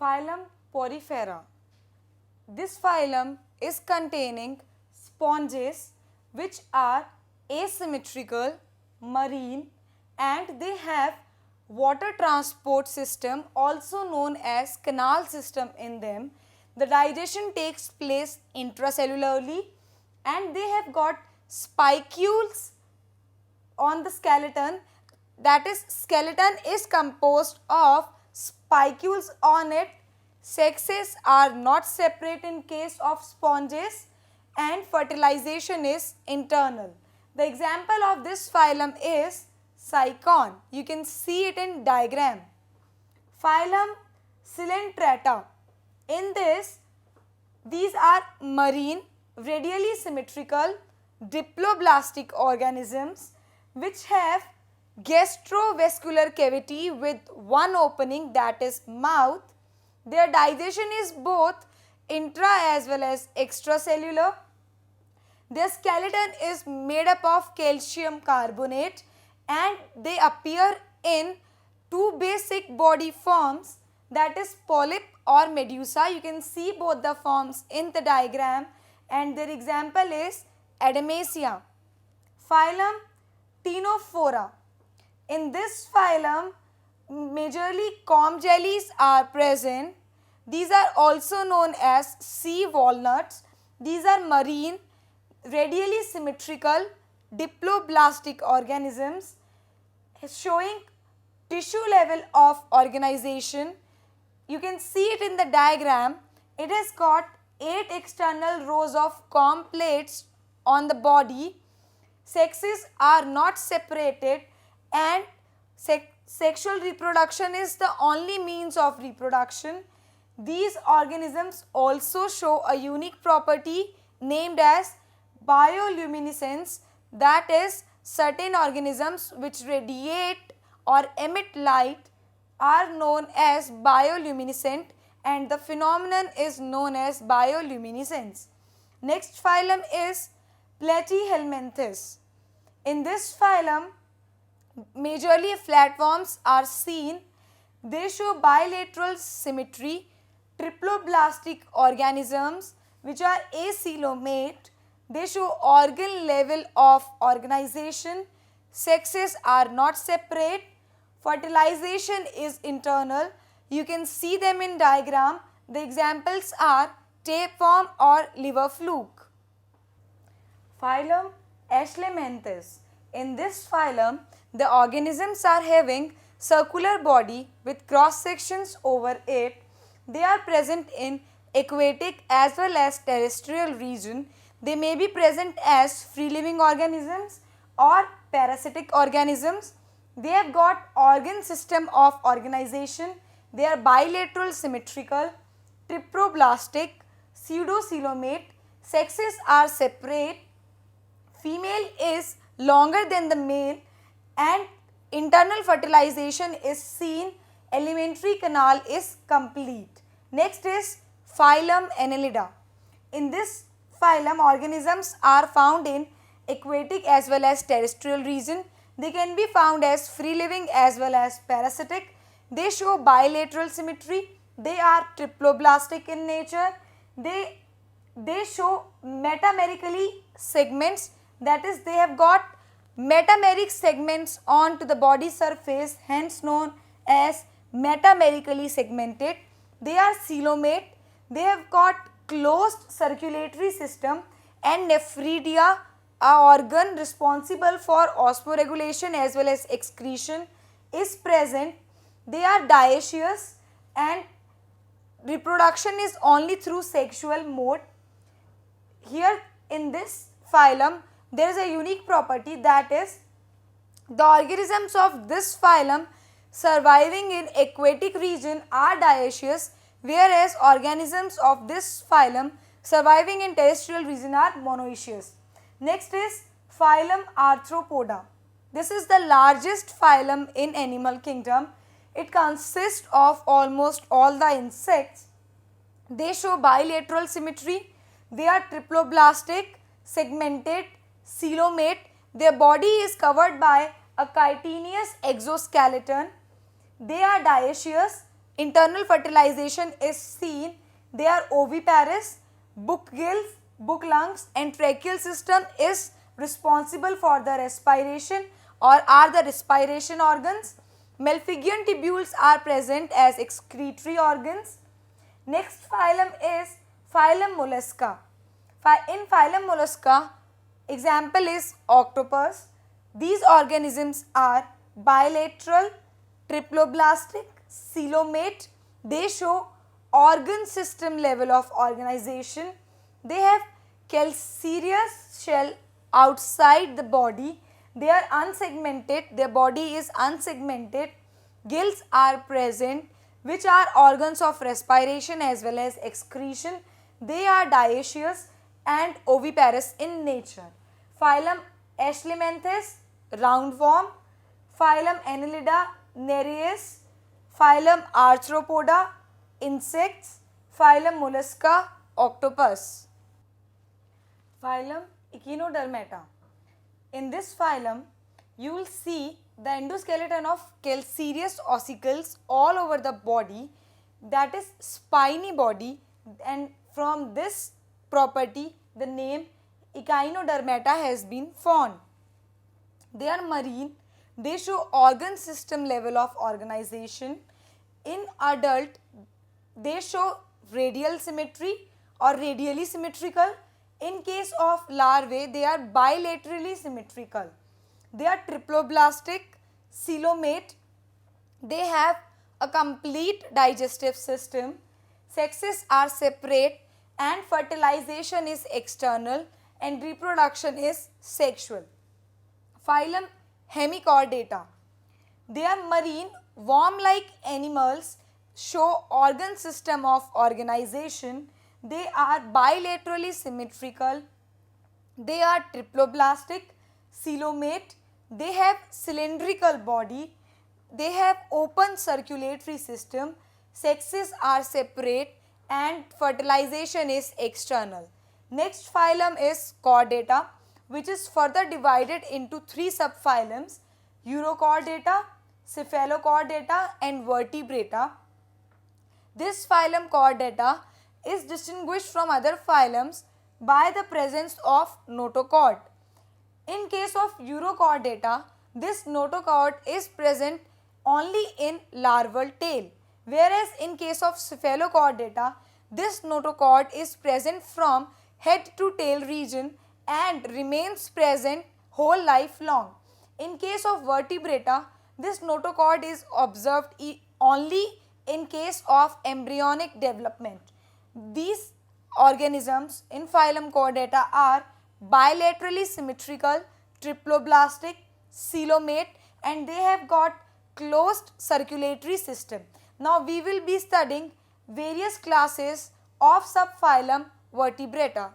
Phylum Porifera. This phylum is containing sponges which are asymmetrical, marine, and they have water transport system also known as canal system in them. The digestion takes place intracellularly and they have got spicules on the skeleton, that is skeleton is composed of spicules on it. Sexes are not separate in case of sponges and fertilization is internal. The example of this phylum is Cycon. You can see it in diagram. Phylum Coelenterata. In this, these are marine, radially symmetrical, diploblastic organisms which have gastrovascular cavity with one opening, that is mouth. Their digestion is both intra as well as extracellular. Their skeleton is made up of calcium carbonate and they appear in two basic body forms, that is polyp or medusa. You can see both the forms in the diagram and their example is Adamasia. Phylum Ctenophora. In this phylum, majorly comb jellies are present. These are also known as sea walnuts. These are marine, radially symmetrical, diploblastic organisms showing tissue level of organization. You can see it in the diagram. It has got 8 external rows of comb plates on the body. Sexes are not separated and sexual reproduction is the only means of reproduction. These organisms also show a unique property named as bioluminescence, that is certain organisms which radiate or emit light are known as bioluminescent and the phenomenon is known as bioluminescence. Next phylum is Platyhelminthes. In this phylum, majorly flatworms are seen. They show bilateral symmetry, triploblastic organisms which are acoelomate. They show organ level of organization. Sexes are not separate. Fertilization is internal. You can see them in diagram. The examples are tapeworm or liver fluke. Phylum Ashlementhes. In this phylum, the organisms are having circular body with cross sections over it. They are present in aquatic as well as terrestrial region. They may be present as free living organisms or parasitic organisms. They have got organ system of organization. They are bilateral symmetrical, triploblastic, pseudocoelomate. Sexes are separate. Female is longer than the male and internal fertilization is seen. Alimentary canal is complete. Next is phylum Annelida. In this phylum, organisms are found in aquatic as well as terrestrial region. They can be found as free living as well as parasitic. They show bilateral symmetry. They are triploblastic in nature. They show metamerically segments, that is they have got metameric segments onto the body surface, hence known as metamerically segmented. They are coelomate. They have got closed circulatory system and nephridia, a organ responsible for osmoregulation as well as excretion, is present. They are dioecious and reproduction is only through sexual mode. Here in this phylum, there is a unique property, that is the organisms of this phylum surviving in aquatic region are dioecious, whereas organisms of this phylum surviving in terrestrial region are monoecious. Next is phylum Arthropoda. This is the largest phylum in animal kingdom. It consists of almost all the insects. They show bilateral symmetry. They are triploblastic, segmented, coelomate. Their body is covered by a chitinous exoskeleton. They are dioecious internal fertilization is seen. They are oviparous. Book gills, book lungs and tracheal system is responsible for the respiration or are the respiration organs. Malpighian tubules are present as excretory organs. Next phylum is phylum Mollusca. In phylum Mollusca, example is octopus. These organisms are bilateral, triploblastic, coelomate. They show organ system level of organization. They have calcareous shell outside the body. They are unsegmented. Their body is unsegmented. Gills are present, which are organs of respiration as well as excretion. They are dioecious and oviparous in nature. Phylum Aschelminthes, roundworm. Phylum Annelida, Nereis. Phylum Arthropoda, insects. Phylum Mollusca, octopus. Phylum Echinodermata. In this phylum, you will see the endoskeleton of calcareous ossicles all over the body, that is spiny body, and from this property the name Echinodermata has been formed. They are marine. They show organ system level of organization. In adult, they show radial symmetry or radially symmetrical. In case of larvae, they are bilaterally symmetrical. They are triploblastic, coelomate. They have a complete digestive system. Sexes are separate and fertilization is external and reproduction is sexual. Phylum Hemichordata. They are marine, worm-like animals, show organ system of organization. They are bilaterally symmetrical. They are triploblastic, coelomate. They have cylindrical body. They have open circulatory system. Sexes are separate and fertilization is external. Next phylum is Chordata, which is further divided into three subphylums: Urochordata, Cephalochordata and Vertebrata. This phylum Chordata is distinguished from other phylums by the presence of notochord. In case of Urochordata, this notochord is present only in larval tail, whereas in case of Cephalochordata, this notochord is present from head to tail region and remains present whole life long. In case of Vertebrata, this notochord is observed only in case of embryonic development. These organisms in phylum Chordata are bilaterally symmetrical, triploblastic, coelomate, and they have got closed circulatory system. Now we will be studying various classes of subphylum Vertebrata.